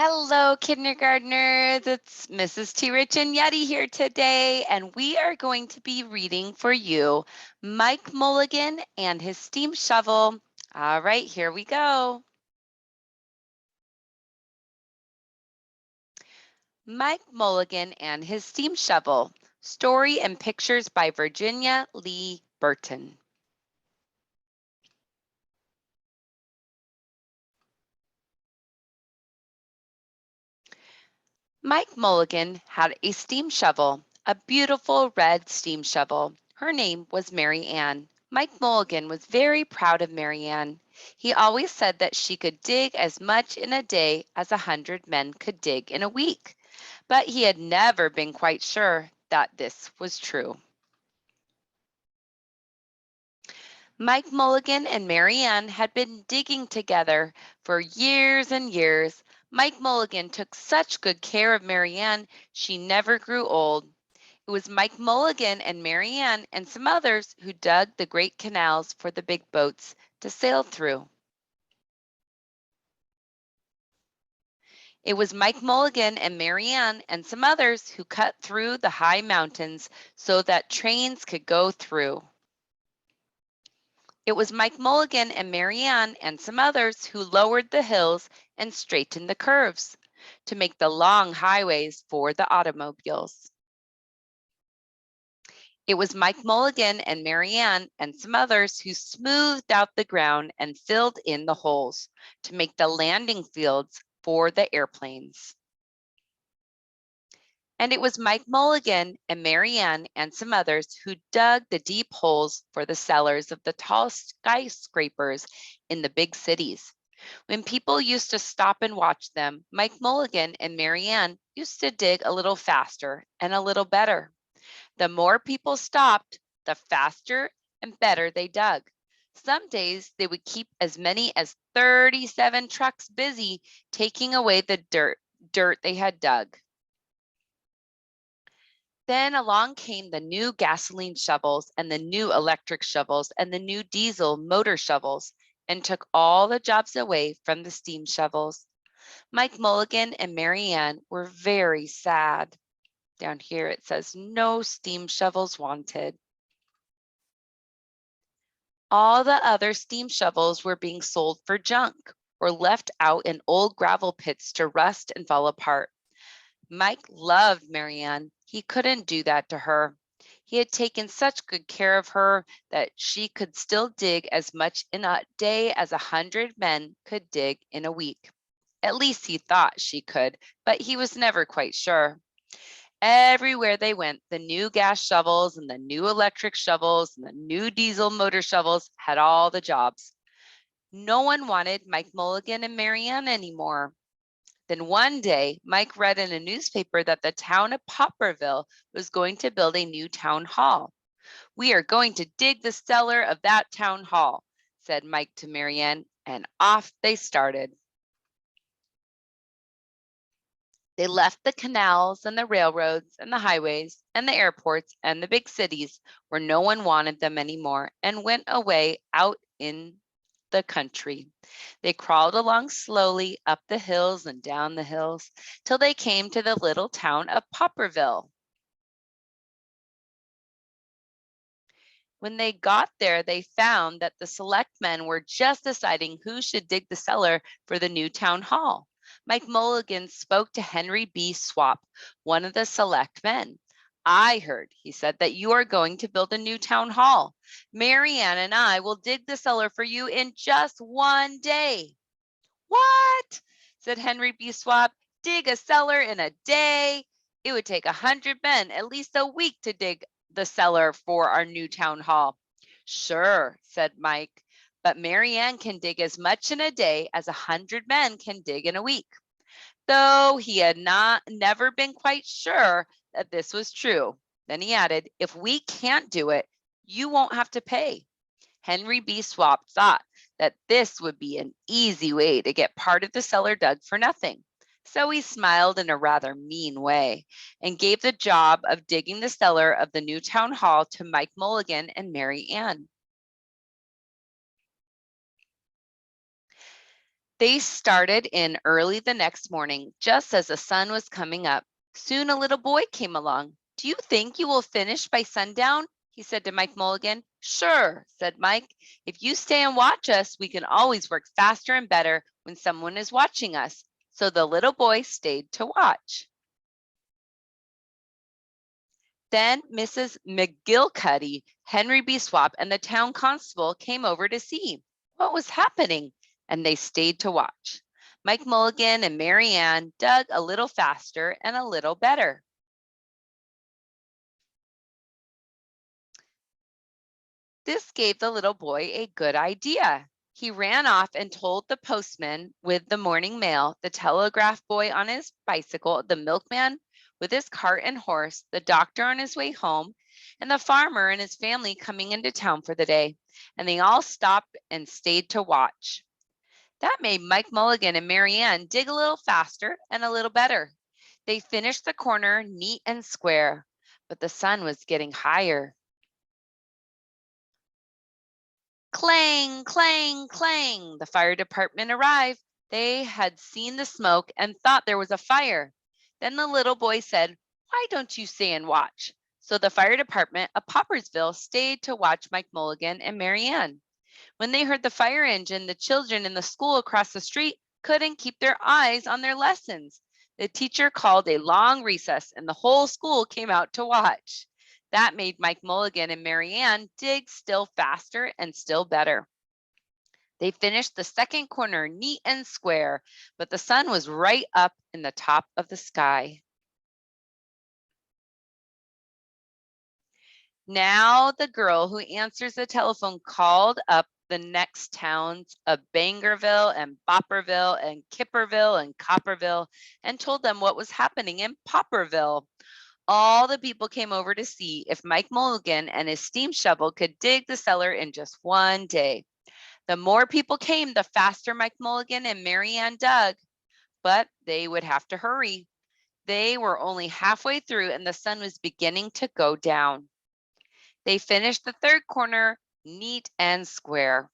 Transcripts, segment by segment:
Hello, kindergartners. It's Mrs. Tiric and Yeti here today, and we are going to be reading for you Mike Mulligan and his steam shovel. All right, here we go. Mike Mulligan and his steam shovel. Story and pictures by Virginia Lee Burton. Mike Mulligan had a steam shovel, a beautiful red steam shovel. Her name was Mary Ann. Mike Mulligan was very proud of Mary Ann. He always said that she could dig as much in a day as 100 men could dig in a week, but he had never been quite sure that this was true. Mike Mulligan and Mary Ann had been digging together for years and years. Mike Mulligan took such good care of Mary Ann, she never grew old. It was Mike Mulligan and Mary Ann and some others who dug the great canals for the big boats to sail through. It was Mike Mulligan and Mary Ann and some others who cut through the high mountains so that trains could go through. It was Mike Mulligan and Mary Ann and some others who lowered the hills and straightened the curves to make the long highways for the automobiles. It was Mike Mulligan and Mary Ann and some others who smoothed out the ground and filled in the holes to make the landing fields for the airplanes. And it was Mike Mulligan and Mary Ann and some others who dug the deep holes for the cellars of the tall skyscrapers in the big cities. When people used to stop and watch them, Mike Mulligan and Mary Ann used to dig a little faster and a little better. The more people stopped, the faster and better they dug. Some days they would keep as many as 37 trucks busy taking away the dirt they had dug. Then along came the new gasoline shovels and the new electric shovels and the new diesel motor shovels and took all the jobs away from the steam shovels. Mike Mulligan and Mary Ann were very sad. Down here it says, no steam shovels wanted. All the other steam shovels were being sold for junk or left out in old gravel pits to rust and fall apart. Mike loved Mary Ann. He couldn't do that to her. He had taken such good care of her that she could still dig as much in a day as 100 men could dig in a week. At least he thought she could, but he was never quite sure. Everywhere they went, the new gas shovels and the new electric shovels and the new diesel motor shovels had all the jobs. No one wanted Mike Mulligan and Mary Ann anymore. Then one day, Mike read in a newspaper that the town of Popperville was going to build a new town hall. We are going to dig the cellar of that town hall, said Mike to Mary Ann, and off they started. They left the canals and the railroads and the highways and the airports and the big cities where no one wanted them anymore and went away out in the country. They crawled along slowly up the hills and down the hills till they came to the little town of Popperville. When they got there, they found that the selectmen were just deciding who should dig the cellar for the new town hall. Mike Mulligan spoke to Henry B. Swap, one of the selectmen. I heard, he said, that you are going to build a new town hall. Mary Ann and I will dig the cellar for you in just one day. What? Said Henry B. Swap. Dig a cellar in a day? It would take 100 men at least a week to dig the cellar for our new town hall. Sure, said Mike, but Mary Ann can dig as much in a day as 100 men can dig in a week. Though he had never been quite sure that this was true. Then he added, if we can't do it, you won't have to pay. Henry B. Swap thought that this would be an easy way to get part of the cellar dug for nothing. So he smiled in a rather mean way and gave the job of digging the cellar of the new town hall to Mike Mulligan and Mary Ann. They started in early the next morning, just as the sun was coming up. Soon a little boy came along. "Do you think you will finish by sundown?" he said to Mike Mulligan. "Sure," said Mike. "If you stay and watch us, we can always work faster and better when someone is watching us." So the little boy stayed to watch. Then Mrs. McGillicuddy, Henry B. Swap, and the town constable came over to see what was happening, and they stayed to watch. Mike Mulligan and Mary Ann dug a little faster and a little better. This gave the little boy a good idea. He ran off and told the postman with the morning mail, the telegraph boy on his bicycle, the milkman with his cart and horse, the doctor on his way home, and the farmer and his family coming into town for the day. And they all stopped and stayed to watch. That made Mike Mulligan and Mary Ann dig a little faster and a little better. They finished the corner neat and square, but the sun was getting higher. Clang, clang, clang. The fire department arrived. They had seen the smoke and thought there was a fire. Then the little boy said, "Why don't you stay and watch?" So the fire department of Poppersville stayed to watch Mike Mulligan and Mary Ann. When they heard the fire engine, the children in the school across the street couldn't keep their eyes on their lessons. The teacher called a long recess and the whole school came out to watch. That made Mike Mulligan and Mary Ann dig still faster and still better. They finished the second corner neat and square, but the sun was right up in the top of the sky. Now the girl who answers the telephone called up the next towns of Bangerville and Bopperville and Kipperville and Copperville and told them what was happening in Popperville. All the people came over to see if Mike Mulligan and his steam shovel could dig the cellar in just one day. The more people came, the faster Mike Mulligan and Mary Ann dug, but they would have to hurry. They were only halfway through and the sun was beginning to go down. They finished the third corner neat and square.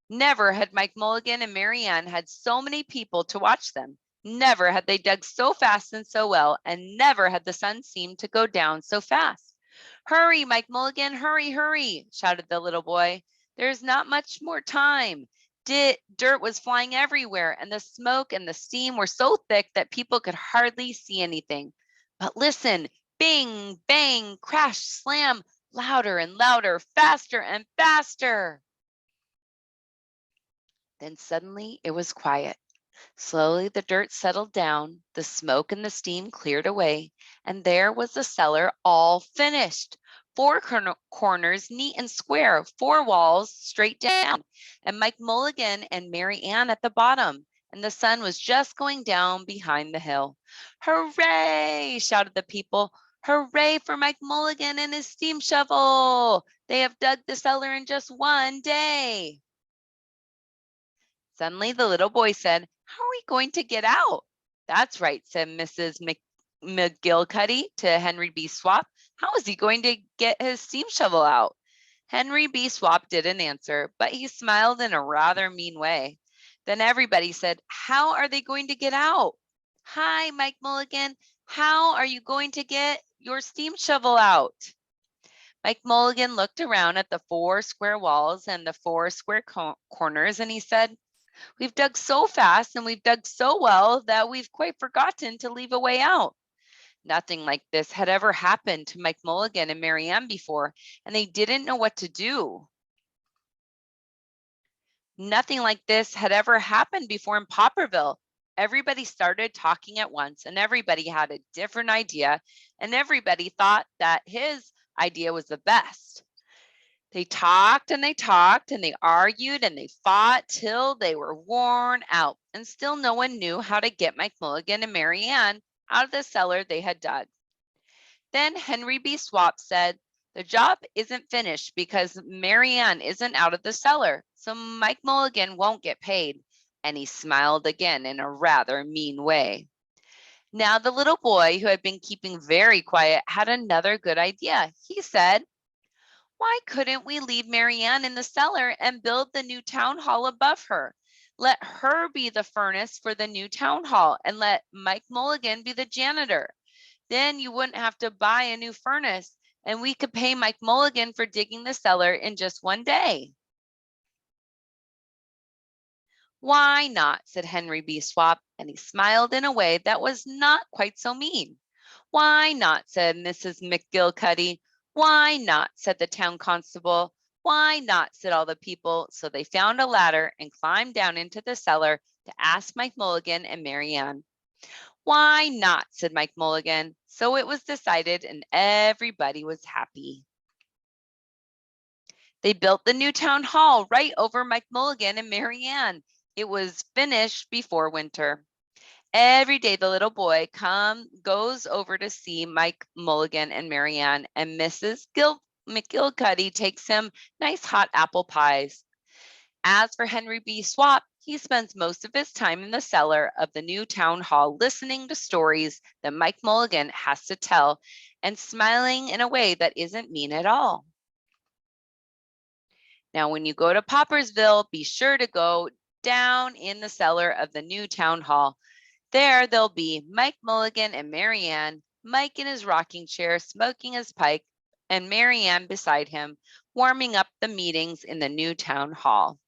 Never had Mike Mulligan and Mary Ann had so many people to watch them. Never had they dug so fast and so well, and never had the sun seemed to go down so fast. "Hurry, Mike Mulligan, hurry, hurry," shouted the little boy. "There's not much more time." Dirt was flying everywhere, and the smoke and the steam were so thick that people could hardly see anything. But listen, bing, bang, crash, slam, louder and louder, faster and faster. Then suddenly it was quiet. Slowly the dirt settled down, the smoke and the steam cleared away, and there was the cellar all finished. Four corners neat and square, four walls straight down, and Mike Mulligan and Mary Ann at the bottom. And the sun was just going down behind the hill. "Hooray!" shouted the people. "Hooray for Mike Mulligan and his steam shovel! They have dug the cellar in just one day." Suddenly the little boy said, "How are we going to get out?" "That's right," said Mrs. McGillicuddy to Henry B. Swap. "How is he going to get his steam shovel out?" Henry B. Swap didn't answer, but he smiled in a rather mean way. Then everybody said, "How are they going to get out?" "Hi, Mike Mulligan. How are you going to get your steam shovel out?" Mike Mulligan looked around at the four square walls and the four square corners, and he said, "We've dug so fast and we've dug so well that we've quite forgotten to leave a way out." Nothing like this had ever happened to Mike Mulligan and Mary Ann before, and they didn't know what to do. Nothing like this had ever happened before in Popperville. Everybody started talking at once, and everybody had a different idea, and everybody thought that his idea was the best. They talked and they talked and they argued and they fought till they were worn out, and still no one knew how to get Mike Mulligan and Mary Ann out of the cellar they had dug. Then Henry B. Swap said, "The job isn't finished because Mary Ann isn't out of the cellar, so Mike Mulligan won't get paid." And he smiled again in a rather mean way. Now the little boy, who had been keeping very quiet, had another good idea. He said, Why couldn't we leave Marianne in the cellar and build the new town hall above her? Let her be the furnace for the new town hall and let Mike Mulligan be the janitor. Then you wouldn't have to buy a new furnace and we could pay Mike Mulligan for digging the cellar in just one day. Why not? Said Henry B. Swap, and he smiled in a way that was not quite so mean. Why not? Said Mrs. McGillicuddy. Why not? Said the town constable. Why not? Said all the people. So they found a ladder and climbed down into the cellar to ask Mike Mulligan and Marianne. Why not? Said Mike Mulligan. So it was decided and everybody was happy. They built the new town hall right over Mike Mulligan and Marianne. It was finished before winter. Every day the little boy goes over to see Mike Mulligan and Marianne, and Mrs. McGillicuddy takes him nice hot apple pies. As for Henry B. Swap, he spends most of his time in the cellar of the new town hall listening to stories that Mike Mulligan has to tell and smiling in a way that isn't mean at all. Now, when you go to Poppersville, be sure to go down in the cellar of the new town hall. There, there'll be Mike Mulligan and Marianne, Mike in his rocking chair smoking his pipe, and Marianne beside him, warming up the meetings in the new town hall.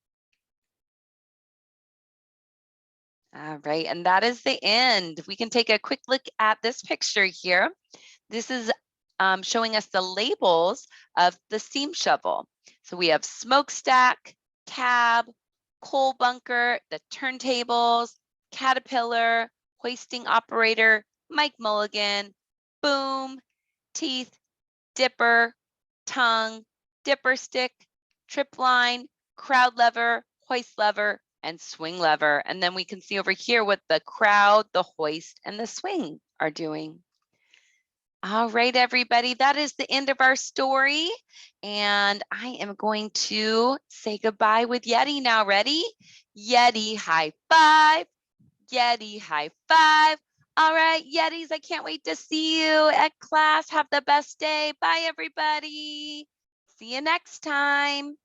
All right, and that is the end. We can take a quick look at this picture here. This is showing us the labels of the steam shovel. So we have smokestack, cab, coal bunker, the turntables, caterpillar, hoisting operator, Mike Mulligan, boom, teeth, dipper, tongue, dipper stick, trip line, crowd lever, hoist lever, and swing lever. And then we can see over here what the crowd, the hoist, and the swing are doing. All right, everybody, that is the end of our story. And I am going to say goodbye with Yeti now. Ready? Yeti high five. Yeti high five. All right, Yetis, I can't wait to see you at class. Have the best day. Bye, everybody. See you next time.